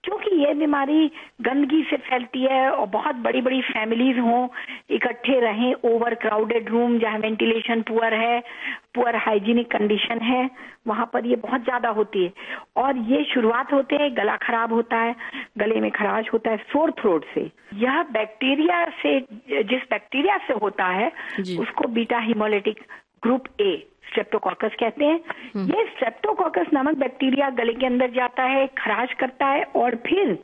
क्योंकि ये बीमारी गंदगी से फैलती है और बहुत बड़ी बड़ी फैमिलीज हों, इकट्ठे रहें, ओवर क्राउडेड रूम जहाँ वेंटिलेशन पुअर है, पुअर हाइजीनिक कंडीशन है, वहां पर ये बहुत ज्यादा होती है। और ये शुरुआत होते है, गला खराब होता है, गले में खराश होता है, सोर थ्रोट से। यह बैक्टीरिया से, जिस बैक्टीरिया से होता है उसको beta haemolytic group A Streptococcus कहते हैं। ये स्ट्रेप्टोकोकस नामक बैक्टीरिया गले के अंदर जाता है, खराश करता है और फिर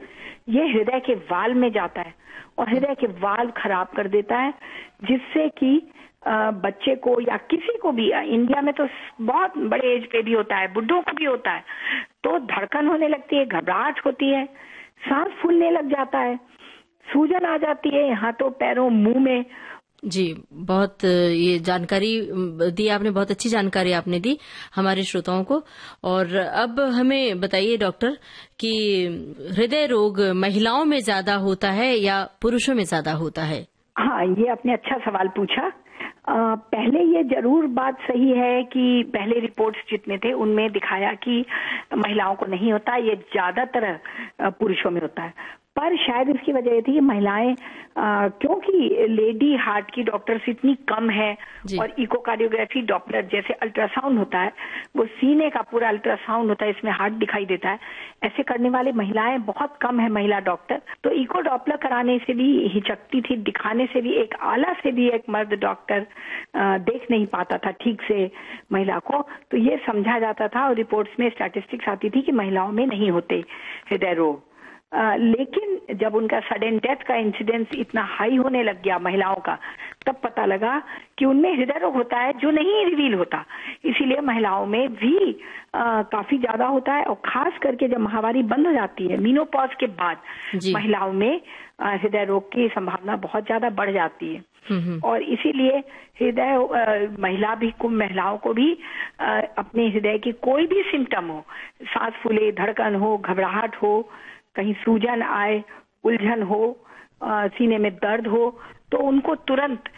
ये हृदय के वाल्व में जाता है और हृदय के वाल्व खराब कर देता है, जिससे कि बच्चे को या किसी को भी, इंडिया में तो बहुत बड़े एज पे भी होता है, बुढ़ों को भी होता है, तो धड़कन होने लगती है, घबराहट होती है, सांस फूलने लग जाता है, सूजन आ जाती है हाथों पैरों मुंह में। जी, बहुत ये जानकारी दी आपने, बहुत अच्छी जानकारी आपने दी हमारे श्रोताओं को। और अब हमें बताइए डॉक्टर कि हृदय रोग महिलाओं में ज्यादा होता है या पुरुषों में ज्यादा होता है? हाँ, ये आपने अच्छा सवाल पूछा। पहले ये जरूर बात सही है कि पहले रिपोर्ट्स जितने थे उनमें दिखाया कि महिलाओं को नहीं होता, ये ज्यादातर पुरुषों में होता है। पर शायद इसकी वजह ये थी कि महिलाएं, क्योंकि लेडी हार्ट की डॉक्टर्स इतनी कम है और इकोकार्डियोग्राफी डॉपलर जैसे अल्ट्रासाउंड होता है, वो सीने का पूरा अल्ट्रासाउंड होता है, इसमें हार्ट दिखाई देता है, ऐसे करने वाले महिलाएं बहुत कम है, महिला डॉक्टर। तो इको डॉपलर कराने से भी हिचकती थी, दिखाने से भी, एक आला से भी एक मर्द डॉक्टर देख नहीं पाता था ठीक से महिला को, तो ये समझा जाता था और रिपोर्ट्स में स्टैटिस्टिक्स आती थी कि महिलाओं में नहीं होते हृदय रोग। लेकिन जब उनका सडन डेथ का इंसिडेंस इतना हाई होने लग गया महिलाओं का, तब पता लगा कि उनमें हृदय रोग होता है जो नहीं रिवील होता, इसीलिए महिलाओं में भी काफी ज्यादा होता है। और खास करके जब माहवारी बंद हो जाती है, मेनोपॉज के बाद महिलाओं में हृदय रोग की संभावना बहुत ज्यादा बढ़ जाती है। और इसीलिए हृदय महिलाओं को भी अपने हृदय की कोई भी सिम्टम हो, सांस फूले, धड़कन हो, घबराहट हो, कहीं सूजन आए, उलझन हो, सीने में दर्द हो, तो उनको तुरंत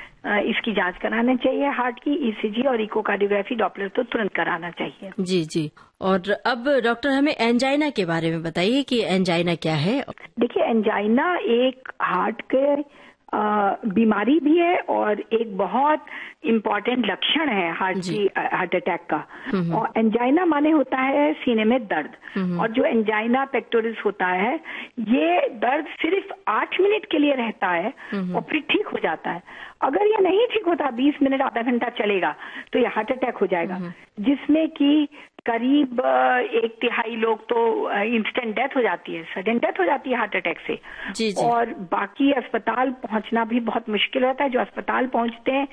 इसकी जांच कराना चाहिए, हार्ट की ईसीजी और इकोकार्डियोग्राफी डॉपलर तो तुरंत कराना चाहिए। जी जी। और अब डॉक्टर हमें एंजाइना के बारे में बताइए कि एंजाइना क्या है? देखिए, एंजाइना एक हार्ट के बीमारी भी है और एक बहुत इम्पोर्टेंट लक्षण है हार्ट अटैक का। और एंजाइना माने होता है सीने में दर्द, और जो एंजाइना पेक्टोरिस होता है, ये दर्द सिर्फ 8 मिनट के लिए रहता है और फिर ठीक हो जाता है। अगर ये नहीं ठीक होता, 20 मिनट आधा घंटा चलेगा, तो ये हार्ट अटैक हो जाएगा, जिसमें कि करीब 1/3 लोग तो इंस्टेंट डेथ हो जाती है, सडन डेथ हो जाती है हार्ट अटैक से। जी। और बाकी अस्पताल पहुंचना भी बहुत मुश्किल होता है। जो अस्पताल पहुंचते हैं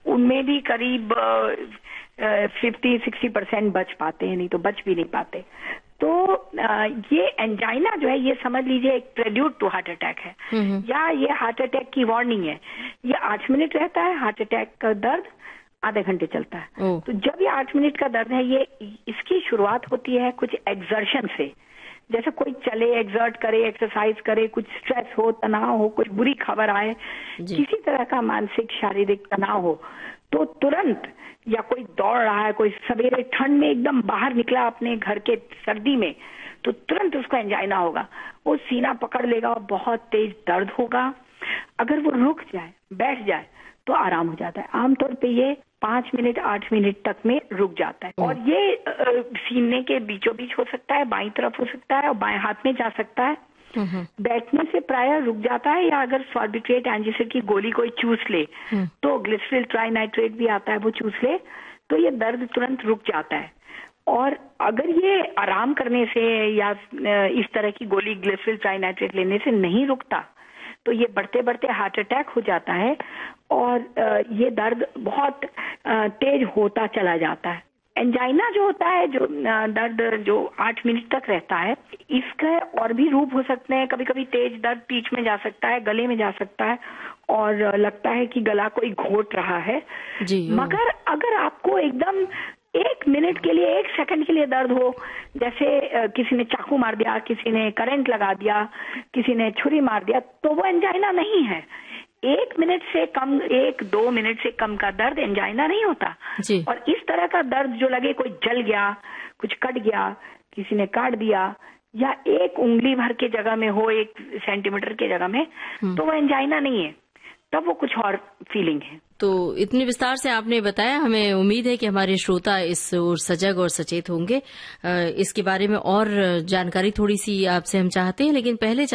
उनमें भी करीब 50-60% बच पाते हैं, नहीं तो बच भी नहीं पाते। तो ये एंजाइना जो है, ये समझ लीजिए एक प्रेल्यूड टू हार्ट अटैक है, या ये हार्ट अटैक की वार्निंग है। ये 8 मिनट रहता है, हार्ट अटैक का दर्द आधे घंटे चलता है। तो जब ये 8 मिनट का दर्द है, ये इसकी शुरुआत होती है कुछ एक्सर्शन से, जैसे कोई चले, एक्सर्ट करे, एक्सरसाइज करे, कुछ स्ट्रेस हो, तनाव हो, कुछ बुरी खबर आए, किसी तरह का मानसिक शारीरिक तनाव हो, तो तुरंत, या कोई दौड़ रहा है, कोई सवेरे ठंड में एकदम बाहर निकला अपने घर के सर्दी में, तो तुरंत उसको एंजाइना होगा। वो सीना पकड़ लेगा और बहुत तेज दर्द होगा। अगर वो रुक जाए, बैठ जाए, तो आराम हो जाता है। आमतौर पे ये 5 मिनट 8 मिनट तक में रुक जाता है। और ये सीने के बीचों बीच हो सकता है, बाईं तरफ हो सकता है और बाएं हाथ में जा सकता है। बैठने से प्राय रुक जाता है, या अगर सॉर्बिट्रेट एंजियोसिन की गोली कोई चूस ले, तो ग्लिसरॉल ट्राइनाइट्रेट भी आता है, वो चूस ले, तो ये दर्द तुरंत रुक जाता है। और अगर ये आराम करने से या इस तरह की गोली ग्लिसरॉल ट्राइनाइट्रेट लेने से नहीं रुकता, तो ये बढ़ते बढ़ते हार्ट अटैक हो जाता है और ये दर्द बहुत तेज होता चला जाता है। एंजाइना जो होता है, जो दर्द जो 8 मिनट तक रहता है, इसके और भी रूप हो सकते हैं। कभी कभी तेज दर्द पीठ में जा सकता है, गले में जा सकता है, और लगता है कि गला कोई घोट रहा है। मगर अगर आपको एकदम 1 मिनट के लिए, 1 सेकंड के लिए दर्द हो, जैसे किसी ने चाकू मार दिया, किसी ने करंट लगा दिया, किसी ने छुरी मार दिया, तो वो एंजाइना नहीं है। 1 मिनट से कम, 1-2 मिनट से कम का दर्द एंजाइना नहीं होता। और इस तरह का दर्द जो लगे, कोई जल गया, कुछ कट गया, किसी ने काट दिया, या एक उंगली भर के जगह में हो, 1 सेंटीमीटर के जगह में, तो वो एंजाइना नहीं है, तब वो कुछ और फीलिंग है। तो इतने विस्तार से आपने बताया, हमें उम्मीद है कि हमारे श्रोता इस ओर सजग और सचेत होंगे। इसके बारे में और जानकारी थोड़ी सी आपसे हम चाहते हैं, लेकिन पहले